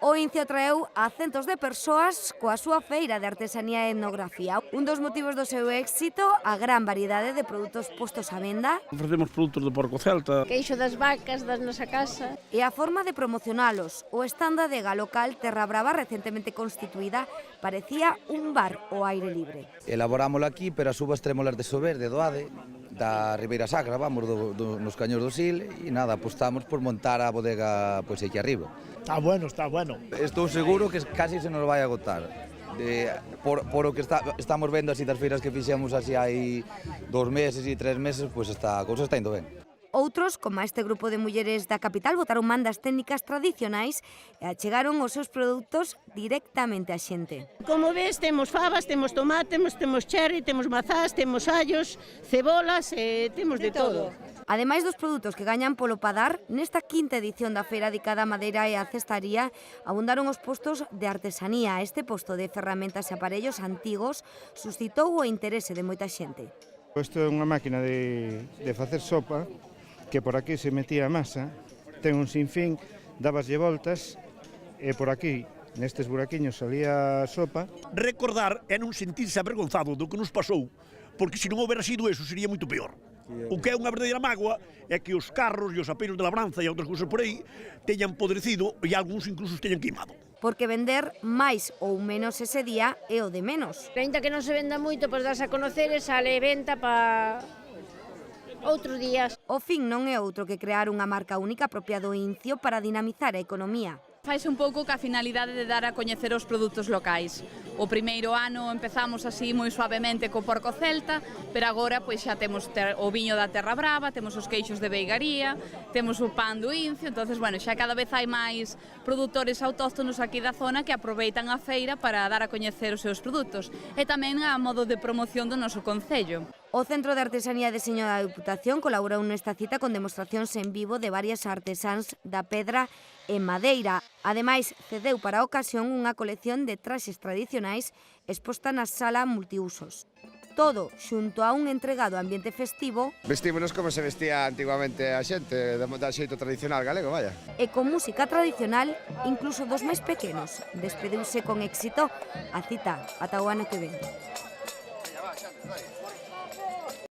O Incio traeu a centos de persoas coa súa feira de artesanía e etnografía. Un dos motivos do seu éxito, a gran variedade de produtos postos á venda. Ofrecemos produtos de porco celta. Queixo das vacas da nosa casa. E a forma de promocionalos. O stand da adega local Terra Brava, recentemente constituída, parecía un bar ao aire libre. Elaborámoslo aquí, pero as uvas trémolas de Sober, de Doade, da Ribeira Sacra, vamos, nos Caños do Sil, e nada, apostamos por montar a bodega pois aquí arriba. Está bueno, está bueno. Estou seguro que casi se nos vai agotar. Por o que estamos vendo así das feiras que fixemos así hai 2 meses e 3 meses, pois a cousa está indo ben. Outros, como este grupo de mulleres da capital, botaron man das técnicas tradicionais e achegaron os seus produtos directamente á xente. Como ves, temos fabas, temos tomates, temos cherry, temos mazás, temos allos, cebolas, temos de todo. Ademais dos produtos que gañan polo padar, nesta quinta edición da feira dedicada á madeira e á cestaría, abundaron os postos de artesanía. Este posto de ferramentas e aparellos antigos suscitou o interese de moita xente. Isto é unha máquina de facer sopa, que por aquí se metía a masa, ten un sinfín, dabaslle voltas, e por aquí, nestes buraquiños, salía a sopa. Recordar é non sentirse avergonzado do que nos pasou, porque se non houbera sido eso sería moito peor. O que é unha verdadeira mágoa é que os carros e os apeiros de labranza e outras cousas por aí teñan podrecido e algúns incluso teñan queimado. Porque vender máis ou menos ese día é o de menos. Ainda que non se venda moito, pois darse a conocer e sale venta para outros días. O fin non é outro que crear unha marca única propia do Incio para dinamizar a economía. Faise un pouco ca finalidade de dar a coñecer os produtos locais. O primeiro ano empezamos así moi suavemente co porco celta, pero agora pois xa temos o viño da Terra Brava, temos os queixos de veigaría, temos o pan do Incio, entonces, bueno, xa cada vez hai máis produtores autóctonos aquí da zona que aproveitan a feira para dar a coñecer os seus produtos e tamén a modo de promoción do noso concello. O Centro de Artesanía e Deseño da Deputación colaborou nesta cita con demostracións en vivo de varias artesáns da pedra e madeira. Ademais, cedeu para a ocasión unha colección de traxes tradicionais exposta na sala multiusos. Todo xunto a un entregado ambiente festivo. Vestímonos como se vestía antiguamente a xente, da xeito tradicional galego, vaya. E con música tradicional, incluso dos máis pequenos. Despediuse con éxito a cita ata o ano que ven.